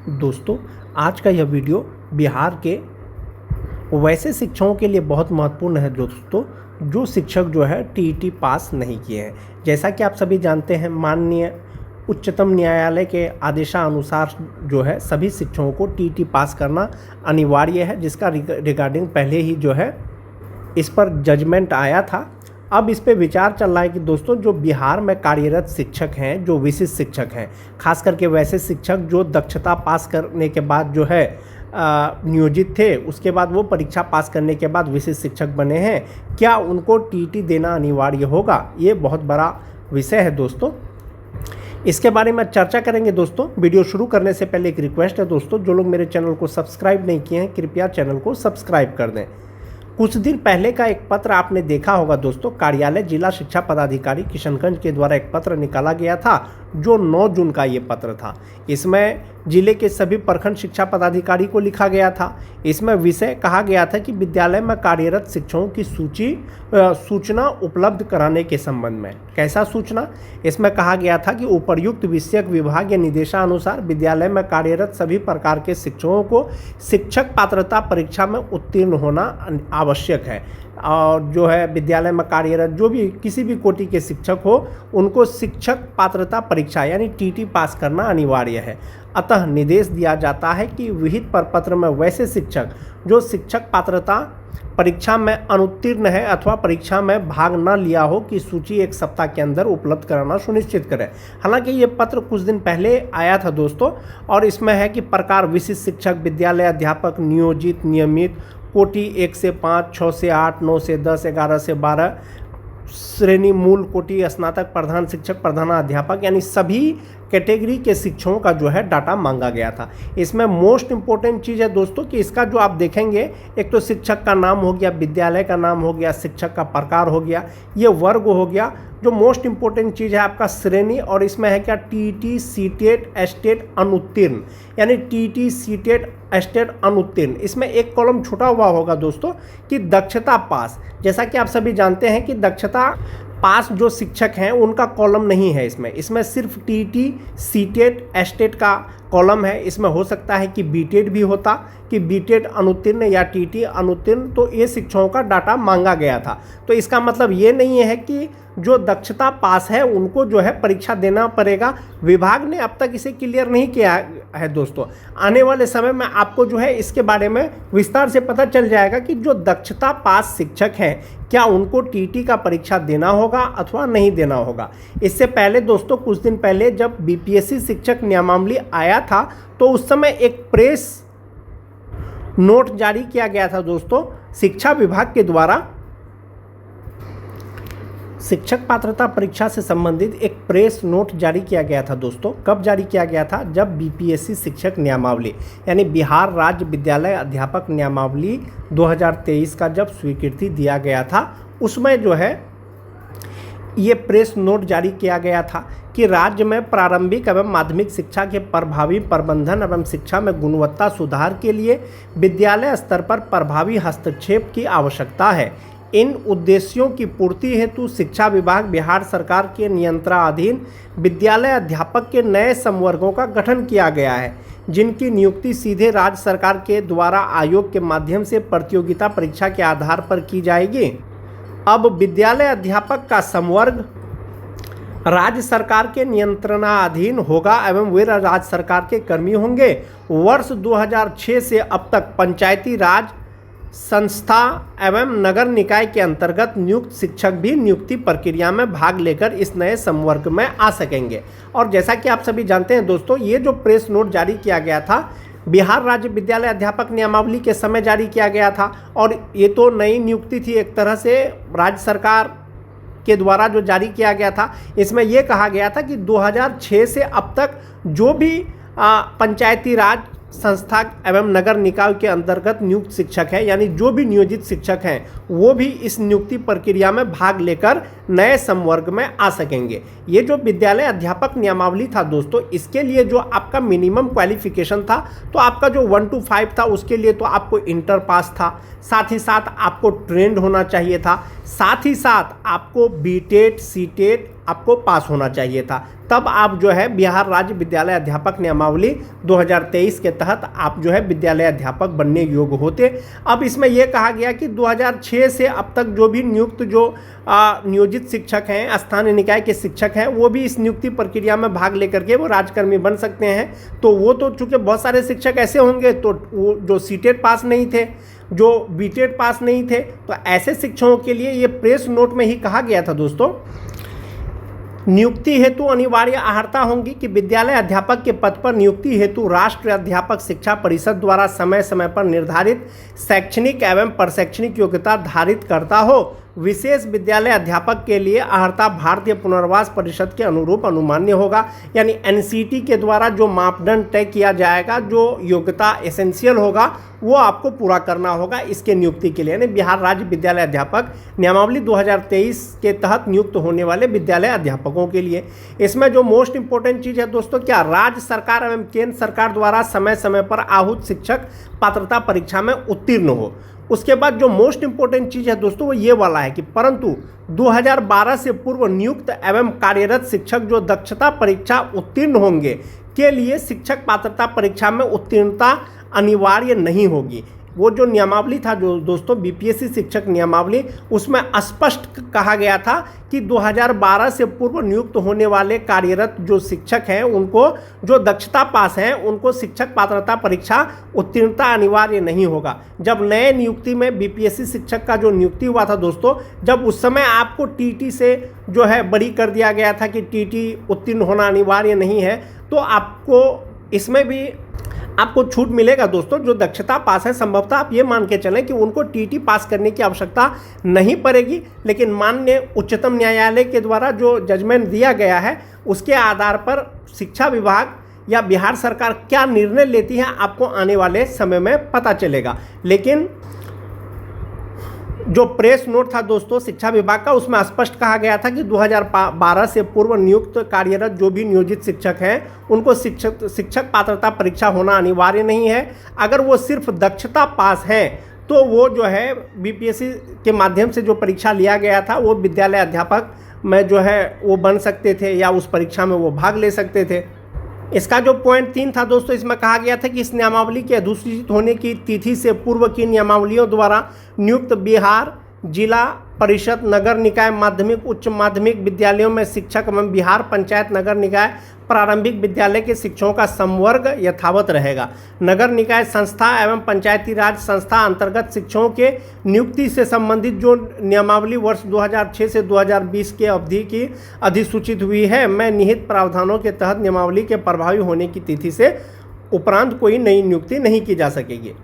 दोस्तों, आज का यह वीडियो बिहार के वैसे शिक्षकों के लिए बहुत महत्वपूर्ण है दोस्तों, जो शिक्षक जो है टीईटी पास नहीं किए हैं। जैसा कि आप सभी जानते हैं, माननीय उच्चतम न्यायालय के आदेशानुसार जो है सभी शिक्षकों को टीईटी पास करना अनिवार्य है, जिसका रिगार्डिंग पहले ही जो है इस पर जजमेंट आया था। अब इस पे विचार चल रहा है कि दोस्तों, जो बिहार में कार्यरत शिक्षक हैं, जो विशिष्ट शिक्षक हैं, खास करके वैसे शिक्षक जो दक्षता पास करने के बाद जो है नियोजित थे, उसके बाद वो परीक्षा पास करने के बाद विशिष्ट शिक्षक बने हैं, क्या उनको टीईटी देना अनिवार्य होगा? ये बहुत बड़ा विषय है दोस्तों, इसके बारे में चर्चा करेंगे दोस्तों। वीडियो शुरू करने से पहले एक रिक्वेस्ट है दोस्तों, जो लोग मेरे चैनल को सब्सक्राइब नहीं किए हैं, कृपया चैनल को सब्सक्राइब कर दें। कुछ दिन पहले का एक पत्र आपने देखा होगा दोस्तों, कार्यालय जिला शिक्षा पदाधिकारी किशनगंज के द्वारा एक पत्र निकाला गया था, जो 9 जून का ये पत्र था। इसमें जिले के सभी प्रखंड शिक्षा पदाधिकारी को लिखा गया था। इसमें विषय कहा गया था कि विद्यालय में कार्यरत शिक्षकों की सूचना उपलब्ध कराने के संबंध में। कैसा सूचना? इसमें कहा गया था कि उपर्युक्त विषयक विभाग या निर्देशानुसार विद्यालय में कार्यरत सभी प्रकार के शिक्षकों को शिक्षक पात्रता परीक्षा में उत्तीर्ण होना आवश्यक है, और जो है विद्यालय में कार्यरत जो भी किसी भी कोटि के शिक्षक हो, उनको शिक्षक पात्रता परीक्षा यानी टीटी पास करना अनिवार्य है। अतः निर्देश दिया जाता है कि विहित प्रपत्र में वैसे शिक्षक जो शिक्षक पात्रता परीक्षा में अनुत्तीर्ण है अथवा परीक्षा में भाग न लिया हो की सूची 1 सप्ताह के अंदर उपलब्ध कराना सुनिश्चित करें। हालांकि ये पत्र कुछ दिन पहले आया था दोस्तों, और इसमें है कि प्रकार विशिष्ट शिक्षक, विद्यालय अध्यापक, नियोजित, नियमित, कोटि 1 से 5, 6 से 8, 9 से 10, 11 से 12, श्रेणी मूल कोटि, स्नातक, प्रधान शिक्षक, प्रधानाध्यापक, यानी सभी कैटेगरी के शिक्षकों का जो है डाटा मांगा गया था। इसमें मोस्ट इम्पोर्टेंट चीज़ है दोस्तों कि इसका जो आप देखेंगे, एक तो शिक्षक का नाम हो गया, विद्यालय का नाम हो गया, शिक्षक का प्रकार हो गया, ये वर्ग हो गया। जो मोस्ट इम्पोर्टेंट चीज़ है आपका श्रेणी, और इसमें है क्या? टीटी, सीटेट, एस्टेट अनुत्तीर्ण, यानी टीटी, सीटेट, एस्टेट अनुत्तीर्ण। इसमें एक कॉलम छूटा हुआ होगा दोस्तों कि दक्षता पास। जैसा कि आप सभी जानते हैं कि दक्षता पास जो शिक्षक हैं उनका कॉलम नहीं है इसमें सिर्फ टीटी, सीटेट, एस्टेट का कॉलम है। इसमें हो सकता है कि बीटेट भी होता, कि बीटेट अनुत्तीर्ण या टीटी अनुत्तीर्ण, तो ये शिक्षकों का डाटा मांगा गया था। तो इसका मतलब ये नहीं है कि जो दक्षता पास है उनको जो है परीक्षा देना पड़ेगा। विभाग ने अब तक इसे क्लियर नहीं किया है दोस्तों। आने वाले समय में आपको जो है इसके बारे में विस्तार से पता चल जाएगा कि जो दक्षता पास शिक्षक हैं, क्या उनको टीटी का परीक्षा देना होगा अथवा नहीं देना होगा। इससे पहले दोस्तों, कुछ दिन पहले जब बीपीएससी शिक्षक नियमावली आया था, तो उस समय एक प्रेस नोट जारी किया गया था दोस्तों, शिक्षा विभाग के द्वारा शिक्षक पात्रता परीक्षा से संबंधित एक प्रेस नोट जारी किया गया था दोस्तों। कब जारी किया गया था? जब बीपीएससी शिक्षक नियमावली यानी बिहार राज्य विद्यालय अध्यापक नियमावली 2023 का जब स्वीकृति दिया गया था, उसमें जो है ये प्रेस नोट जारी किया गया था कि राज्य में प्रारंभिक एवं माध्यमिक शिक्षा के प्रभावी प्रबंधन एवं शिक्षा में गुणवत्ता सुधार के लिए विद्यालय स्तर पर प्रभावी हस्तक्षेप की आवश्यकता है। इन उद्देश्यों की पूर्ति हेतु शिक्षा विभाग बिहार सरकार के नियंत्रणाधीन विद्यालय अध्यापक के नए संवर्गों का गठन किया गया है, जिनकी नियुक्ति सीधे राज्य सरकार के द्वारा आयोग के माध्यम से प्रतियोगिता परीक्षा के आधार पर की जाएगी। अब विद्यालय अध्यापक का संवर्ग राज्य सरकार के नियंत्रणाधीन होगा एवं वे राज्य सरकार के कर्मी होंगे। वर्ष 2006 से अब तक पंचायती राज संस्था एवं नगर निकाय के अंतर्गत नियुक्त शिक्षक भी नियुक्ति प्रक्रिया में भाग लेकर इस नए संवर्ग में आ सकेंगे। और जैसा कि आप सभी जानते हैं दोस्तों, ये जो प्रेस नोट जारी किया गया था, बिहार राज्य विद्यालय अध्यापक नियमावली के समय जारी किया गया था, और ये तो नई नियुक्ति थी एक तरह से, राज्य सरकार के द्वारा जो जारी किया गया था। इसमें यह कहा गया था कि 2006 से अब तक जो भी पंचायती राज संस्था एवं नगर निकाय के अंतर्गत नियुक्त शिक्षक है, यानी जो भी नियोजित शिक्षक हैं, वो भी इस नियुक्ति प्रक्रिया में भाग लेकर नए संवर्ग में आ सकेंगे। ये जो विद्यालय अध्यापक नियमावली था दोस्तों, इसके लिए जो आपका मिनिमम क्वालिफिकेशन था, तो आपका जो 1 to 5 था, उसके लिए तो आपको इंटर पास था, साथ ही साथ आपको ट्रेंड होना चाहिए था, साथ ही साथ आपको बीटेट, सीटेट, आपको पास होना चाहिए था, तब आप जो है बिहार राज्य विद्यालय अध्यापक नियमावली 2023 के तहत आप जो है विद्यालय अध्यापक बनने योग्य होते। अब इसमें यह कहा गया कि 2006 से अब तक जो भी नियुक्त जो नियोजित शिक्षक हैं, स्थानीय निकाय के शिक्षक हैं, वो भी इस नियुक्ति प्रक्रिया में भाग लेकर के वो राजकर्मी बन सकते हैं। तो वो तो चूँकि बहुत सारे शिक्षक ऐसे होंगे तो वो जो सीटेट पास नहीं थे, जो बीटेट पास नहीं थे, तो ऐसे शिक्षकों के लिए ये प्रेस नोट में ही कहा गया था दोस्तों, नियुक्ति हेतु अनिवार्य अर्हता होंगी कि विद्यालय अध्यापक के पद पर नियुक्ति हेतु राष्ट्रीय अध्यापक शिक्षा परिषद द्वारा समय समय पर निर्धारित शैक्षणिक एवं प्रशैक्षणिक योग्यता धारित करता हो। विशेष विद्यालय अध्यापक के लिए अर्हता भारतीय पुनर्वास परिषद के अनुरूप अनुमान्य होगा। यानी एनसीटी के द्वारा जो मापदंड तय किया जाएगा, जो योग्यता एसेंशियल होगा, वो आपको पूरा करना होगा इसके नियुक्ति के लिए। यानी बिहार राज्य विद्यालय अध्यापक नियमावली 2023 के तहत नियुक्त होने वाले विद्यालय अध्यापकों के लिए। इसमें जो मोस्ट इंपॉर्टेंट चीज़ है दोस्तों, क्या राज्य सरकार एवं केंद्र सरकार द्वारा समय समय पर आहूत शिक्षक पात्रता परीक्षा में उत्तीर्ण हो। उसके बाद जो मोस्ट इंपॉर्टेंट चीज़ है दोस्तों वो ये वाला है कि परंतु 2012 से पूर्व नियुक्त एवं कार्यरत शिक्षक जो दक्षता परीक्षा उत्तीर्ण होंगे के लिए शिक्षक पात्रता परीक्षा में उत्तीर्णता अनिवार्य नहीं होगी। वो जो नियमावली था जो दोस्तों बीपीएससी शिक्षक नियमावली, उसमें स्पष्ट कहा गया था कि 2012 से पूर्व नियुक्त होने वाले कार्यरत जो शिक्षक हैं उनको जो दक्षता पास हैं उनको शिक्षक पात्रता परीक्षा उत्तीर्णता अनिवार्य नहीं होगा। जब नए नियुक्ति में बीपीएससी शिक्षक का जो नियुक्ति हुआ था दोस्तों, जब उस समय आपको टीटी से जो है बरी कर दिया गया था कि टीटी उत्तीर्ण होना अनिवार्य नहीं है, तो आपको इसमें भी आपको छूट मिलेगा दोस्तों। जो दक्षता पास है संभवतः आप ये मान के चलें कि उनको टीटी पास करने की आवश्यकता नहीं पड़ेगी, लेकिन माननीय उच्चतम न्यायालय के द्वारा जो जजमेंट दिया गया है उसके आधार पर शिक्षा विभाग या बिहार सरकार क्या निर्णय लेती है आपको आने वाले समय में पता चलेगा। लेकिन जो प्रेस नोट था दोस्तों शिक्षा विभाग का, उसमें स्पष्ट कहा गया था कि 2012 से पूर्व नियुक्त कार्यरत जो भी नियोजित शिक्षक हैं उनको शिक्षक पात्रता परीक्षा होना अनिवार्य नहीं है। अगर वो सिर्फ दक्षता पास हैं तो वो जो है बीपीएससी के माध्यम से जो परीक्षा लिया गया था वो विद्यालय अध्यापक में जो है वो बन सकते थे या उस परीक्षा में वो भाग ले सकते थे। इसका जो पॉइंट 3 था दोस्तों, इसमें कहा गया था कि इस नियमावली के अधिसूचित होने की तिथि से पूर्व की नियमावलियों द्वारा नियुक्त बिहार जिला परिषद नगर निकाय माध्यमिक उच्च माध्यमिक विद्यालयों में शिक्षक एवं बिहार पंचायत नगर निकाय प्रारंभिक विद्यालय के शिक्षकों का संवर्ग यथावत रहेगा। नगर निकाय संस्था एवं पंचायती राज संस्था अंतर्गत शिक्षकों के नियुक्ति से संबंधित जो नियमावली वर्ष 2006 से 2020 के अवधि की अधिसूचित हुई है, में निहित प्रावधानों के तहत नियमावली के प्रभावी होने की तिथि से उपरांत कोई नई नियुक्ति नहीं की जा सकेगी।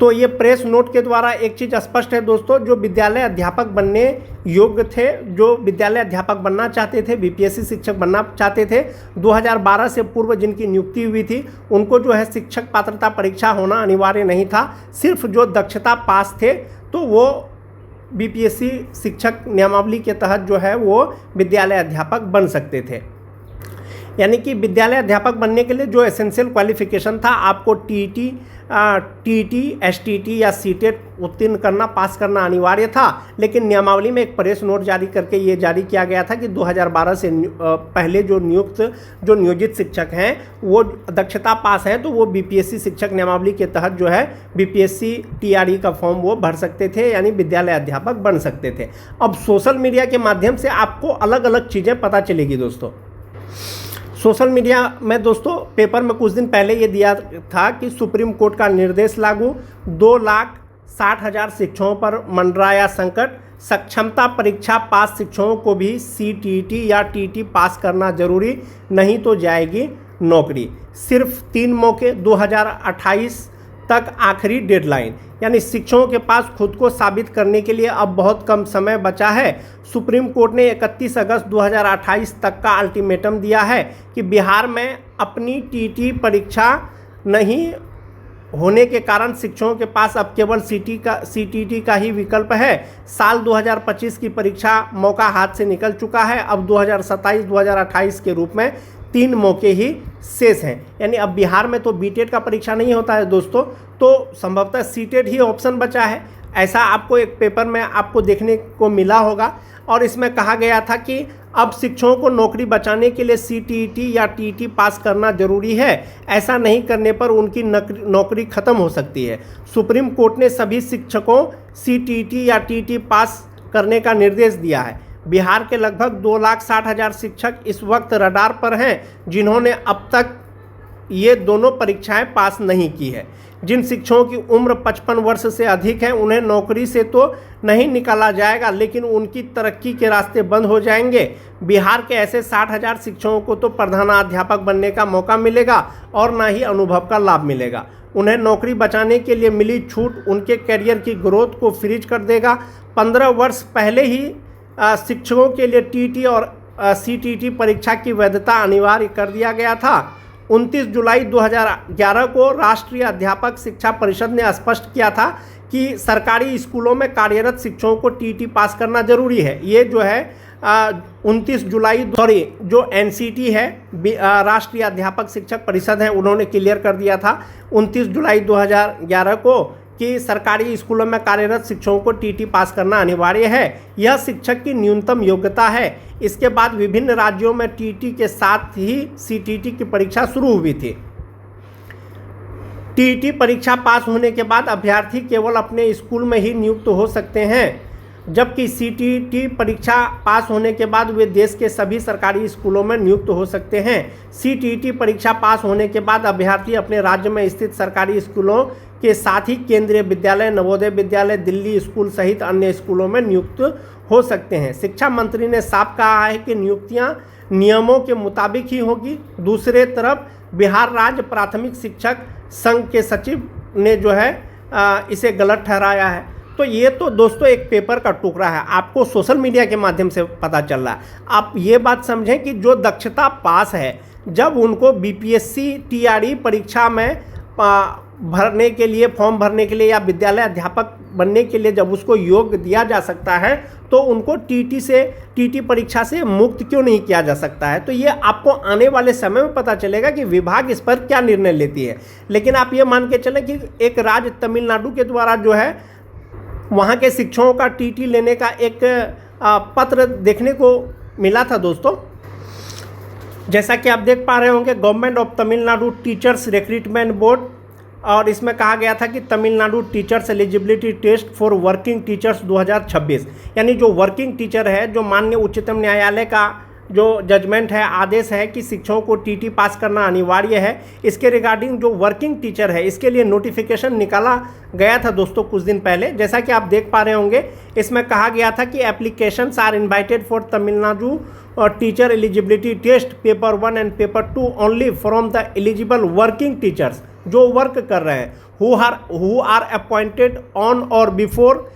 तो ये प्रेस नोट के द्वारा एक चीज़ स्पष्ट है दोस्तों, जो विद्यालय अध्यापक बनने योग्य थे, जो विद्यालय अध्यापक बनना चाहते थे, बीपीएससी शिक्षक बनना चाहते थे, 2012 से पूर्व जिनकी नियुक्ति हुई थी उनको जो है शिक्षक पात्रता परीक्षा होना अनिवार्य नहीं था। सिर्फ जो दक्षता पास थे तो वो बीपीएससी शिक्षक नियमावली के तहत जो है वो विद्यालय अध्यापक बन सकते थे। यानी कि विद्यालय अध्यापक बनने के लिए जो एसेंशियल क्वालिफिकेशन था, आपको टीटी, एसटीटी या सीटेट उत्तीर्ण करना, पास करना अनिवार्य था। लेकिन नियमावली में एक प्रेस नोट जारी करके ये जारी किया गया था कि 2012 से पहले जो नियोजित शिक्षक हैं वो दक्षता पास हैं तो वो बीपीएससी शिक्षक नियमावली के तहत जो है बीपीएससी टीआरई का फॉर्म वो भर सकते थे, यानी विद्यालय अध्यापक बन सकते थे। अब सोशल मीडिया के माध्यम से आपको अलग अलग चीज़ें पता चलेगी दोस्तों। सोशल मीडिया में दोस्तों पेपर में कुछ दिन पहले ये दिया था कि सुप्रीम कोर्ट का निर्देश लागू, 2,60,000 शिक्षकों पर मंडराया संकट, सक्षमता परीक्षा पास शिक्षकों को भी सीटीटी या टीटी पास करना जरूरी, नहीं तो जाएगी नौकरी। सिर्फ 3 मौके, 2028 तक आखिरी डेडलाइन। यानी शिक्षकों के पास खुद को साबित करने के लिए अब बहुत कम समय बचा है। सुप्रीम कोर्ट ने 31 अगस्त 2028 तक का अल्टीमेटम दिया है कि बिहार में अपनी टीटी परीक्षा नहीं होने के कारण शिक्षकों के पास अब केवल सीटीटी का ही विकल्प है। साल 2025 की परीक्षा मौका हाथ से निकल चुका है। अब 2027-2028 के रूप में 3 मौके ही शेष हैं। यानी अब बिहार में तो बीटेट का परीक्षा नहीं होता है दोस्तों, तो संभवतः सीटेट ही ऑप्शन बचा है। ऐसा आपको एक पेपर में आपको देखने को मिला होगा। और इसमें कहा गया था कि अब शिक्षकों को नौकरी बचाने के लिए CTET या TET पास करना जरूरी है। ऐसा नहीं करने पर उनकी नौकरी खत्म हो सकती है। सुप्रीम कोर्ट ने सभी शिक्षकों CTET या TET पास करने का निर्देश दिया है। बिहार के लगभग 2,60,000 शिक्षक इस वक्त रडार पर हैं, जिन्होंने अब तक ये दोनों परीक्षाएं पास नहीं की है। जिन शिक्षकों की उम्र 55 वर्ष से अधिक है उन्हें नौकरी से तो नहीं निकाला जाएगा, लेकिन उनकी तरक्की के रास्ते बंद हो जाएंगे। बिहार के ऐसे 60,000 शिक्षकों को तो प्रधानाध्यापक बनने का मौका मिलेगा और न ही अनुभव का लाभ मिलेगा। उन्हें नौकरी बचाने के लिए मिली छूट उनके करियर की ग्रोथ को फ्रीज कर देगा। 15 वर्ष पहले ही शिक्षकों के लिए TET और CTET परीक्षा की वैधता अनिवार्य कर दिया गया था। 29 जुलाई 2011 को राष्ट्रीय अध्यापक शिक्षा परिषद ने स्पष्ट किया था कि सरकारी स्कूलों में कार्यरत शिक्षकों को TET पास करना जरूरी है। ये जो है 29 जुलाई जो NCT है, राष्ट्रीय अध्यापक शिक्षक परिषद है, उन्होंने क्लियर कर दिया था 29 जुलाई 2011 को कि सरकारी स्कूलों में कार्यरत शिक्षकों को TET पास करना अनिवार्य है। यह शिक्षक की न्यूनतम योग्यता है। इसके बाद विभिन्न राज्यों में TET के साथ ही CTET की परीक्षा शुरू हुई थी। TET परीक्षा पास होने के बाद अभ्यर्थी केवल अपने स्कूल में ही नियुक्त हो सकते हैं, जबकि CTET परीक्षा पास होने के बाद वे देश के सभी सरकारी स्कूलों में नियुक्त हो सकते हैं। CTET परीक्षा पास होने के बाद अभ्यर्थी अपने राज्य में स्थित सरकारी स्कूलों के साथ ही केंद्रीय विद्यालय, नवोदय विद्यालय, दिल्ली स्कूल सहित अन्य स्कूलों में नियुक्त हो सकते हैं। शिक्षा मंत्री ने साफ कहा है कि नियुक्तियां नियमों के मुताबिक ही होगी। दूसरे तरफ बिहार राज्य प्राथमिक शिक्षक संघ के सचिव ने जो है इसे गलत ठहराया है। तो ये तो दोस्तों एक पेपर का टुकड़ा है, आपको सोशल मीडिया के माध्यम से पता चल रहा है। आप ये बात समझें कि जो दक्षता पास है, जब उनको BPSC TRE परीक्षा में भरने के लिए, फॉर्म भरने के लिए या विद्यालय अध्यापक बनने के लिए जब उसको योग्य दिया जा सकता है, तो उनको TET परीक्षा से मुक्त क्यों नहीं किया जा सकता है। तो ये आपको आने वाले समय में पता चलेगा कि विभाग इस पर क्या निर्णय लेती है। लेकिन आप ये मान के चलें कि एक राज्य तमिलनाडु के द्वारा जो है वहाँ के शिक्षकों का TET लेने का एक पत्र देखने को मिला था दोस्तों। जैसा कि आप देख पा रहे होंगे, government of Tamil Nadu teachers recruitment board, और इसमें कहा गया था कि Tamil Nadu teachers eligibility test for working teachers 2026, यानी जो वर्किंग टीचर है, जो माननीय उच्चतम न्यायालय का जो जजमेंट है, आदेश है कि शिक्षकों को TET पास करना अनिवार्य है, इसके रिगार्डिंग जो वर्किंग टीचर है इसके लिए नोटिफिकेशन निकाला गया था दोस्तों कुछ दिन पहले। जैसा कि आप देख पा रहे होंगे, इसमें कहा गया था कि applications are invited for Tamil Nadu teacher eligibility test paper 1 and paper 2 only from the eligible working teachers, जो वर्क कर रहे हैं, who are appointed on or before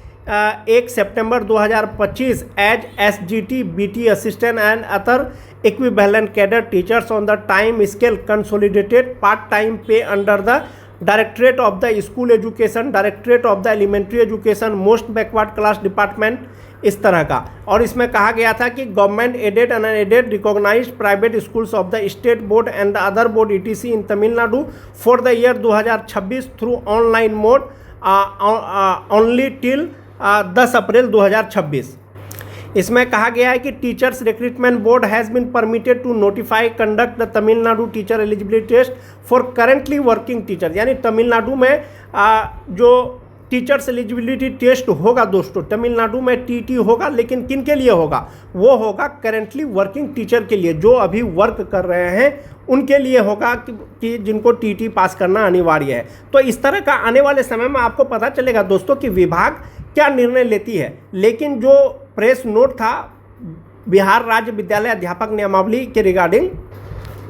1 September 2025 as SGT, BT assistant and other equivalent cadre teachers on the time scale consolidated part time pay under the directorate of the school education, directorate of the elementary education, most backward class department, इस तरह का। और इसमें कहा गया था कि government aided and unaided recognised private schools of the state board and the other board ETC in Tamil Nadu for the year 2026 through online mode only till 10 April 2026। इसमें कहा गया है कि teachers recruitment board has been permitted to notify conduct the Tamil Nadu teacher eligibility test for currently working teacher, यानी तमिलनाडु में जो teachers eligibility test होगा दोस्तों, तमिलनाडु में TET होगा, लेकिन किन के लिए होगा? वो होगा करेंटली वर्किंग टीचर के लिए, जो अभी वर्क कर रहे हैं उनके लिए होगा कि जिनको TET पास करना अनिवार्य है। तो इस तरह का आने वाले समय में आपको पता चलेगा दोस्तों कि विभाग क्या निर्णय लेती है। लेकिन जो प्रेस नोट था बिहार राज्य विद्यालय अध्यापक नियमावली के रिगार्डिंग,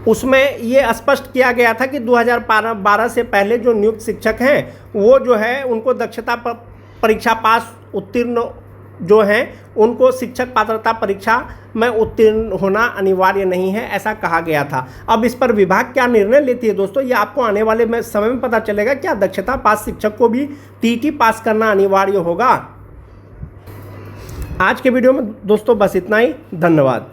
उसमें ये स्पष्ट किया गया था कि 2012 से पहले जो नियुक्त शिक्षक हैं वो जो है उनको दक्षता परीक्षा पास उत्तीर्ण जो हैं उनको शिक्षक पात्रता परीक्षा में उत्तीर्ण होना अनिवार्य नहीं है, ऐसा कहा गया था। अब इस पर विभाग क्या निर्णय लेती है दोस्तों, ये आपको आने वाले समय में पता चलेगा। क्या दक्षता पास शिक्षक को भी TET पास करना अनिवार्य होगा? आज के वीडियो में दोस्तों बस इतना ही। धन्यवाद।